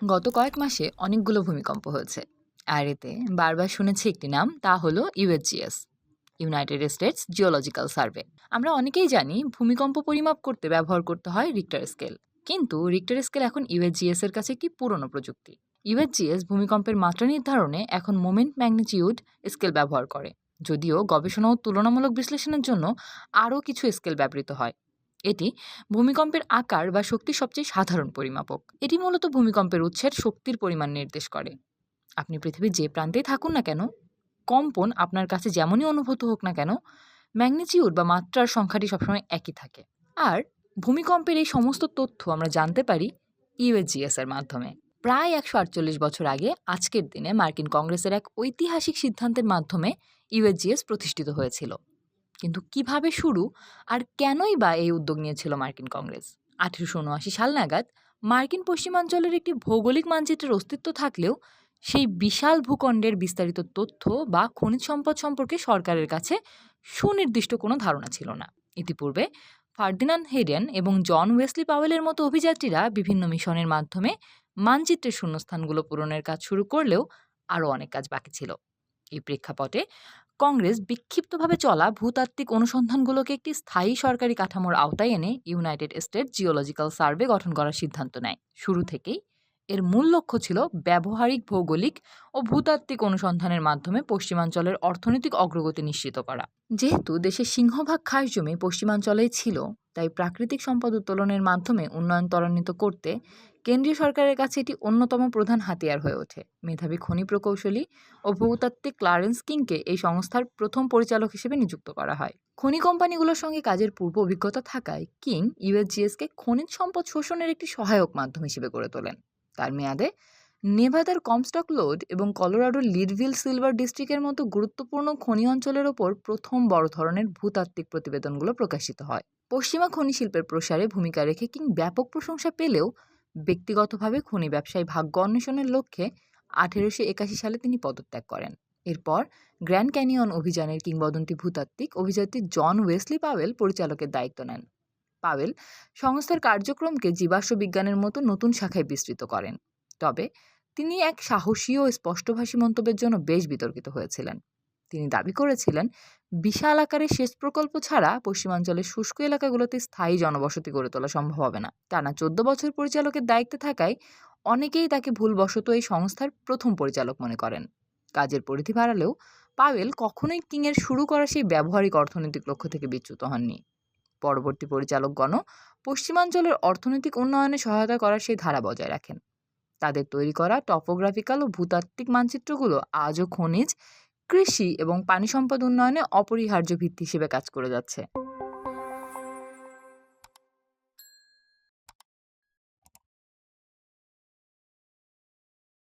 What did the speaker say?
গত কয়েক মাসে অনেকগুলো ভূমিকম্প হয়েছে, আর এতে বারবার শুনেছি একটি নাম, তা হলো USGS, United states geological survey. আমরা অনেকেই জানি ভূমিকম্প পরিমাপ করতে ব্যবহার করতে হয় রিক্টার স্কেল, কিন্তু রিক্টার স্কেল এখন ইউএসজিএস এর কাছে একটি পুরনো প্রযুক্তি। ইউএসজিএস ভূমিকম্পের মাত্রা নির্ধারণে এখন মোমেন্ট ম্যাগনিটিউড স্কেল ব্যবহার করে, যদিও গবেষণা ও তুলনামূলক বিশ্লেষণের জন্য আরও কিছু স্কেল ব্যবহৃত হয়। এটি ভূমিকম্পের আকার বা শক্তির সবচেয়ে সাধারণ পরিমাপক। এটি মূলত ভূমিকম্পের উৎসের শক্তির পরিমাণ নির্দেশ করে। আপনি পৃথিবীর যে প্রান্তেই থাকুন না কেন, কম্পন আপনার কাছে যেমনই অনুভূত হোক না কেন, ম্যাগনিটিউড বা মাত্রার সংখ্যাটি সবসময় একই থাকে। আর ভূমিকম্পের এই সমস্ত তথ্য আমরা জানতে পারি ইউএসজিএস এর মাধ্যমে। প্রায় 148 বছর আগে আজকের দিনে মার্কিন কংগ্রেসের এক ঐতিহাসিক সিদ্ধান্তের মাধ্যমে ইউএসজিএস প্রতিষ্ঠিত হয়েছিল। কিন্তু কিভাবে শুরু আর কেনই বা এই উদ্যোগ নিয়েছিল মার্কিন কংগ্রেস? 1879 সাল নাগাদ মার্কিন পশ্চিমাঞ্চলের একটি ভৌগোলিক মানচিত্রের অস্তিত্ব থাকলেও সেই বিশাল ভূখণ্ডের বিস্তারিত তথ্য বা খনিজ সম্পদ সম্পর্কে সরকারের কাছে সুনির্দিষ্ট কোনো ধারণা ছিল না। ইতিপূর্বে ফার্দিনান্ড হেডেন এবং জন ওয়েসলি পাওয়েলের মতো অভিযাত্রীরা বিভিন্ন মিশনের মাধ্যমে মানচিত্রের শূন্যস্থানগুলো পূরণের কাজ শুরু করলেও আরও অনেক কাজ বাকি ছিল। এই প্রেক্ষাপটে কংগ্রেস বিক্ষিপ্তভাবে চলা ভূতাত্ত্বিক অনুসন্ধানগুলোকে একটি স্থায়ী সরকারি কাঠামোর আওতায় এনে ইউনাইটেড স্টেটস জিওলজিক্যাল সার্ভে গঠন করার সিদ্ধান্ত নেয়। শুরু থেকেই এর মূল লক্ষ্য ছিল ব্যবহারিক ভৌগোলিক ও ভূতাত্ত্বিক অনুসন্ধানের মাধ্যমে পশ্চিমাঞ্চলের অর্থনৈতিক অগ্রগতি নিশ্চিত করা। যেহেতু দেশের সিংহভাগ খাস জমি পশ্চিমাঞ্চলেই ছিল, তাই প্রাকৃতিক সম্পদ উত্তোলনের মাধ্যমে উন্নয়ন ত্বরান্বিত করতে কেন্দ্রীয় সরকারের কাছে এটি অন্যতম প্রধান হাতিয়ার হয়ে ওঠে। মেধাবী খনি প্রকৌশলী ও ভূতাত্ত্বিক ক্লারেন্স কিংকে এই সংস্থার প্রথম পরিচালক হিসেবে নিযুক্ত করা হয়। খনি কোম্পানিগুলোর সঙ্গে কাজের পূর্ব অভিজ্ঞতা থাকায় কিং ইউএসজিএসকে খনিজ সম্পদ শোষণের একটি সহায়ক মাধ্যম হিসেবে গড়ে তোলেন। তার মেয়াদে নেভাদার কমস্টক লোড এবং কলোরাডোর লিডভিল সিলভার ডিস্ট্রিক্টের মতো গুরুত্বপূর্ণ খনি অঞ্চলের ওপর প্রথম বড় ধরনের ভূতাত্ত্বিক প্রতিবেদনগুলো প্রকাশিত হয়। পশ্চিমা খনি শিল্পের প্রসারে ভূমিকা রেখে কিং ব্যাপক প্রশংসা পেলেও ব্যক্তিগতভাবে খনি ব্যবসায় ভাগ্য অন্বেষণের লক্ষ্যে 1881 সালে তিনি পদত্যাগ করেন। এরপর গ্র্যান্ড ক্যানিয়ন অভিযানের কিংবদন্তি ভূতাত্ত্বিক অভিযাত্রী জন ওয়েসলি পাওয়েল পরিচালকের দায়িত্ব নেন। পাওয়েল সংস্থার কার্যক্রমকে জীবাশ্ম বিজ্ঞানের মতো নতুন শাখায় বিস্তৃত করেন, তবে তিনি এক সাহসী ও স্পষ্টভাষী মন্তব্যের জন্য বেশ বিতর্কিত হয়েছিলেন। তিনি দাবি করেছিলেন বিশাল আকারের সেচ প্রকল্প ছাড়া পশ্চিমাঞ্চলের শুষ্ক এলাকাগুলোতে স্থায়ী জনবসতি গড়ে তোলা সম্ভব হবে না। টানা 14 বছর পরিচালকের দায়িত্বে থাকায় অনেকেই তাকে ভুলবশত এই সংস্থার প্রথম পরিচালক মনে করেন। কাজের পরিধি বাড়ালেও পাওয়েল কখনোই কিংয়ের শুরু করা সেই ব্যবহারিক অর্থনৈতিক লক্ষ্য থেকে বিচ্যুত হননি। পরবর্তী পরিচালকগণও পশ্চিমাঞ্চলের অর্থনৈতিক উন্নয়নে সহায়তা করার সেই ধারা বজায় রাখেন। তাদের তৈরি করা টপোগ্রাফিক্যাল ও ভূতাত্ত্বিক মানচিত্রগুলো আজও খনিজ, কৃষি এবং পানি সম্পদ উন্নয়নে অপরিহার্য ভিত্তি হিসেবে কাজ করে যাচ্ছে।